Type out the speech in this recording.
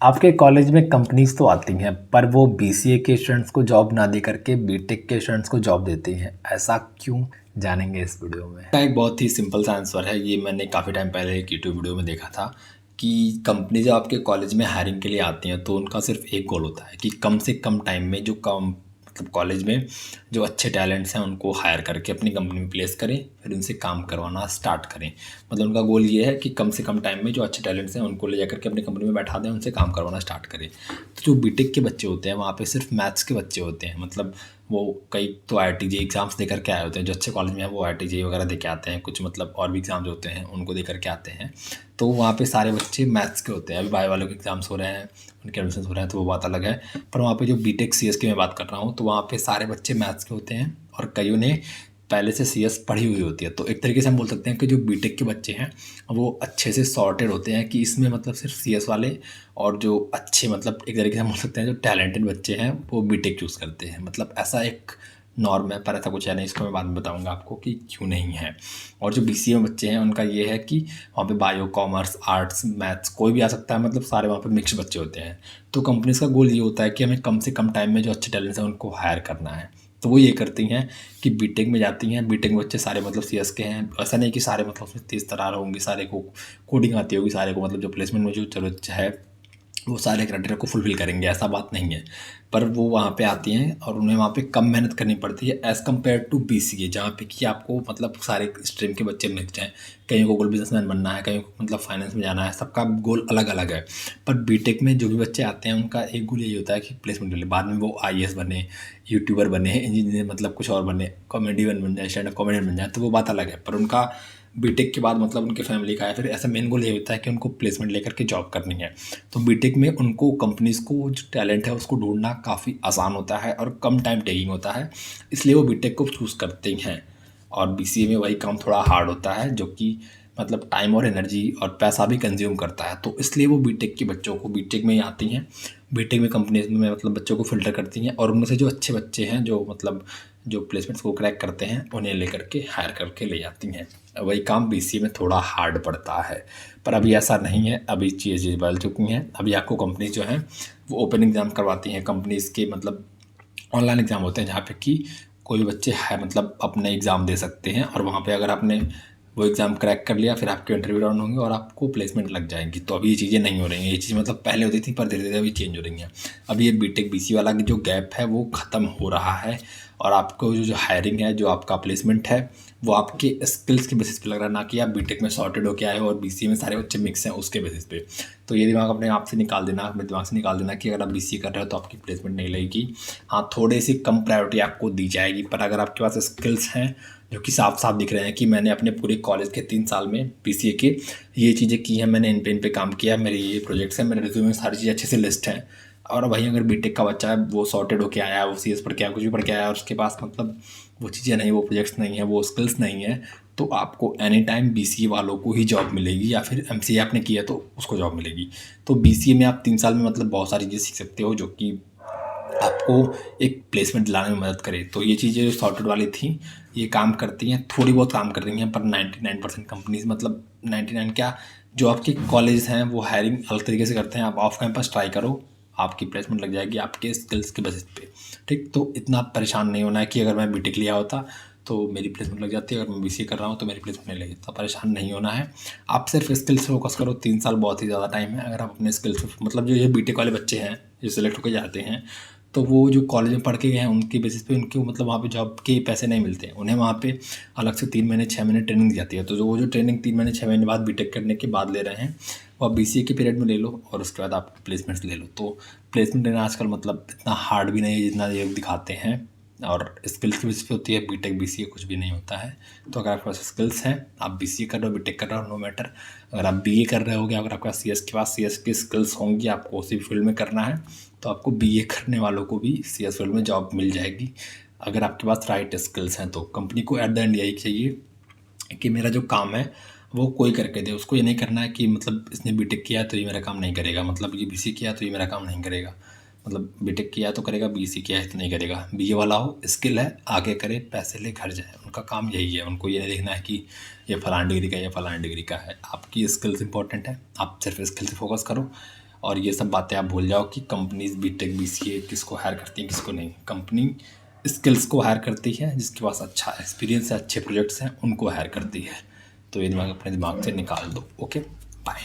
आपके कॉलेज में कंपनीज तो आती हैं पर वो बीसीए के स्टूडेंट्स को जॉब ना दे करके बीटेक के स्टूडेंट्स को जॉब देती हैं। ऐसा क्यों, जानेंगे इस वीडियो में। का एक बहुत ही सिंपल सा आंसर है। ये मैंने काफ़ी टाइम पहले एक यूट्यूब वीडियो में देखा था कि कंपनी जब आपके कॉलेज में हायरिंग के लिए आती हैं तो उनका सिर्फ एक गोल होता है कि कम से कम टाइम में जो कम मतलब कॉलेज में जो अच्छे टैलेंट्स हैं उनको हायर करके अपनी कंपनी में प्लेस करें, फिर उनसे काम करवाना स्टार्ट करें। मतलब उनका गोल ये है कि कम से कम टाइम में जो अच्छे टैलेंट्स हैं उनको ले जाकर के अपनी कंपनी में बैठा दें, उनसे काम करवाना स्टार्ट करें। तो जो बीटेक के बच्चे होते हैं वहाँ पे सिर्फ मैथ्स के बच्चे होते हैं। मतलब वो कई तो IIT JEE एग्ज़ाम्स दे करके आए होते हैं। जो अच्छे कॉलेज में है वो IIT JEE वगैरह दे के आते हैं, कुछ मतलब और भी एग्ज़ाम्स होते हैं उनको दे करके आते हैं। तो वहाँ पे सारे बच्चे मैथ्स के होते हैं। अभी बायो वालों के एग्ज़ाम्स हो रहे हैं, उनके एडमिशन हो रहे हैं तो वो बात अलग है। पर वहाँ पे जो बीटेक CS की मैं बात कर रहा हूँ तो वहाँ पे सारे बच्चे मैथ्स के होते हैं और कईयों ने पहले से CS पढ़ी हुई होती है। तो एक तरीके से हम बोल सकते हैं कि जो बीटेक के बच्चे हैं वो अच्छे से सॉर्टेड होते हैं कि इसमें मतलब सिर्फ CS वाले और जो अच्छे मतलब एक तरीके से हम बोल सकते हैं जो टैलेंटेड बच्चे हैं वो बीटेक चूज़ करते हैं। मतलब ऐसा एक नॉर्म है, पर ऐसा कुछ है नहीं। इसको मैं बाद में बताऊंगा आपको कि क्यों नहीं है। और जो BCA में बच्चे हैं उनका ये है कि वहाँ पे बायो, कॉमर्स, आर्ट्स, मैथ्स कोई भी आ सकता है। मतलब सारे वहाँ पे मिक्स बच्चे होते हैं। तो कंपनीज का गोल ये होता है कि हमें कम से कम टाइम में जो अच्छे टैलेंट्स हैं उनको हायर करना है। तो वो ये करती हैं कि बीटेक में जाती हैं। बीटेक में बच्चे सारे मतलब CS के हैं। ऐसा नहीं कि सारे मतलब उसमें तेज़ तरार होंगे, सारे को कोडिंग आती होगी, सारे को मतलब जो प्लेसमेंट में जो जरूरत है वो सारे क्राइटेरिया को फुलफिल करेंगे, ऐसा बात नहीं है। पर वो वहाँ पे आती हैं और उन्हें वहाँ पे कम मेहनत करनी पड़ती है एज़ कम्पेयर टू BCA, जहाँ पे कि आपको मतलब सारे स्ट्रीम के बच्चे मिल जाएँ। कहीं को गोल बिजनेसमैन बनना है, कहीं को मतलब फाइनेंस में जाना है, सबका गोल अलग अलग है। पर बीटेक में जो भी बच्चे आते हैं उनका एक गोल यही होता है कि प्लेसमेंट मिले, बाद में वो IAS बने, यूट्यूबर बने, इंजीनियर मतलब कुछ और बने, कॉमेडियन बन जाए, स्टैंड अप कॉमेडियन बन जाए, तो वो बात अलग है। पर उनका बीटेक के बाद मतलब उनके फैमिली का है, फिर ऐसा मेन गोल ये होता है कि उनको प्लेसमेंट लेकर के जॉब करनी है। तो बीटेक में उनको कंपनीज़ को जो टैलेंट है उसको ढूंढना काफ़ी आसान होता है और कम टाइम टेकिंग होता है, इसलिए वो बीटेक को चूज़ करते हैं। और BCA में वही काम थोड़ा हार्ड होता है जो कि मतलब टाइम और एनर्जी और पैसा भी कंज्यूम करता है। तो इसलिए वो बीटेक के बच्चों को बीटेक में ही आती हैं। बीटेक में कंपनीज में मतलब बच्चों को फ़िल्टर करती हैं और उनमें से जो अच्छे बच्चे हैं जो मतलब जो प्लेसमेंट्स को क्रैक करते हैं उन्हें लेकर के हायर करके ले जाती हैं। वही काम BCA में थोड़ा हार्ड पड़ता है, पर अभी ऐसा नहीं है। अभी चीज़ें बदल चुकी हैं। अभी आपको कंपनी जो हैं वो ओपन एग्ज़ाम करवाती हैं। कंपनीज़ के मतलब ऑनलाइन एग्ज़ाम होते हैं जहाँ पे कि कोई बच्चे है मतलब अपने एग्ज़ाम दे सकते हैं और वहाँ पे अगर आपने वो एग्ज़ाम क्रैक कर लिया फिर आपके इंटरव्यू राउंड होंगे और आपको प्लेसमेंट लग जाएगी। तो अभी ये चीज़ें नहीं हो रही हैं। ये चीज़ मतलब पहले होती थी पर धीरे धीरे अभी चेंज हो रही हैं। अभी ये बीटेक BCA वाला जो गैप है वो ख़त्म हो रहा है और आपको जो हायरिंग है, जो आपका प्लेसमेंट है वो आपके स्किल्स के बेसिस पे लग रहा है, ना कि आप बीटेक में सॉर्टेड होके आए हो और BCA में सारे बच्चे मिक्स हैं उसके बेसिस पे। तो ये दिमाग अपने आप से निकाल देना, अपने दिमाग से निकाल देना कि अगर आप BCA कर रहे हो तो आपकी प्लेसमेंट नहीं लगेगी। हाँ, थोड़ी सी कम प्रायोरिटी आपको दी जाएगी, पर अगर आपके पास स्किल्स हैं जो कि साफ साफ दिख रहे हैं कि मैंने अपने पूरे कॉलेज के 3 साल में BCA के ये चीज़ें की हैं, मैंने इन पे काम किया है, मेरे ये प्रोजेक्ट्स हैं, मेरे रिज्यूमे में सारी चीज़ें अच्छे से लिस्ट हैं। और वहीं अगर बीटेक का बच्चा है वो सॉर्टेड होके आया है, वो CS पढ़ के आया, कुछ भी पढ़ के आया और उसके पास मतलब वो चीज़ें नहीं, वो प्रोजेक्ट्स नहीं है, वो स्किल्स नहीं है, तो आपको एनी टाइम BCA वालों को ही जॉब मिलेगी या फिर MCA आपने किया तो उसको जॉब मिलेगी। तो BCA में आप 3 साल में मतलब बहुत सारी चीज़ें सीख सकते हो जो कि आपको एक प्लेसमेंट दिलाने में मदद करे। तो ये चीज़ें जो सॉर्टेड वाली थी ये काम करती हैं, थोड़ी बहुत काम कर रही हैं, पर 99% कंपनीज मतलब 99 क्या, जो आपके कॉलेज हैं वो हायरिंग अलग तरीके से करते हैं। आप ऑफ कैंपस ट्राई करो, आपकी प्लेसमेंट लग जाएगी आपके स्किल्स के बेसिस पे। ठीक, तो इतना परेशान नहीं होना है कि अगर मैं बीटेक लिया होता तो मेरी प्लेसमेंट लग जाती है, अगर मैं BCA कर रहा हूँ तो मेरी प्लेसमेंट नहीं लगी। तो परेशान नहीं होना है। आप सिर्फ स्किल्स पे फोकस करो। 3 साल बहुत ही ज़्यादा टाइम है। अगर आप अपने स्किल्स पे मतलब जो ये बीटेक वाले बच्चे हैं जो सेलेक्ट होकर जाते हैं तो वो जो कॉलेज में पढ़ के गए हैं उनके बेसिस पे उनके मतलब वहाँ पे जॉब के पैसे नहीं मिलते हैं। उन्हें वहाँ पे अलग से 3 महीने 6 महीने ट्रेनिंग दी जाती है। तो जो वो जो ट्रेनिंग 3 महीने 6 महीने बाद बीटेक करने के बाद ले रहे हैं वो आप BCA के पीरियड में ले लो और उसके बाद आप प्लेसमेंट्स ले लो। तो प्लेसमेंट लेना आजकल मतलब इतना हार्ड भी नहीं है जितना ये दिखाते हैं, और स्किल्स की बेसिस पे होती है। बीटेक BCA कुछ भी नहीं होता है। तो अगर आपके पास स्किल्स हैं, आप BCA कर रहे हो, बीटेक कर रहे हो, नो मैटर। अगर आप BA कर रहे होगे, अगर आपका CS के पास CS की स्किल्स होंगी, आपको उसी फील्ड में करना है तो आपको BA करने वालों को भी CS फील्ड में जॉब मिल जाएगी अगर आपके पास राइट स्किल्स हैं। तो कंपनी को एट द एंड यही चाहिए कि मेरा जो काम है वो कोई करके दे। उसको ये नहीं करना है कि मतलब इसने बीटेक किया तो ये मेरा काम नहीं करेगा, मतलब ये BCA किया तो ये मेरा काम नहीं करेगा, मतलब बीटेक किया तो करेगा, BCA किया है तो नहीं करेगा। BA वाला हो, स्किल है, आगे करे, पैसे ले घर जाए, उनका काम यही है। उनको ये नहीं देखना है कि ये फलान डिग्री का है या फलान डिग्री का है। आपकी स्किल्स इंपॉर्टेंट है, आप सिर्फ स्किल से फोकस करो और ये सब बातें आप भूल जाओ कि कंपनीज बीटेक बीसीए किसको हायर करती हैं किसको नहीं। कंपनी स्किल्स को हायर करती है, जिसके पास अच्छा एक्सपीरियंस है, अच्छे प्रोजेक्ट्स हैं, उनको हायर करती है। तो ये दिमाग अपने दिमाग से निकाल दो। Okay, bye.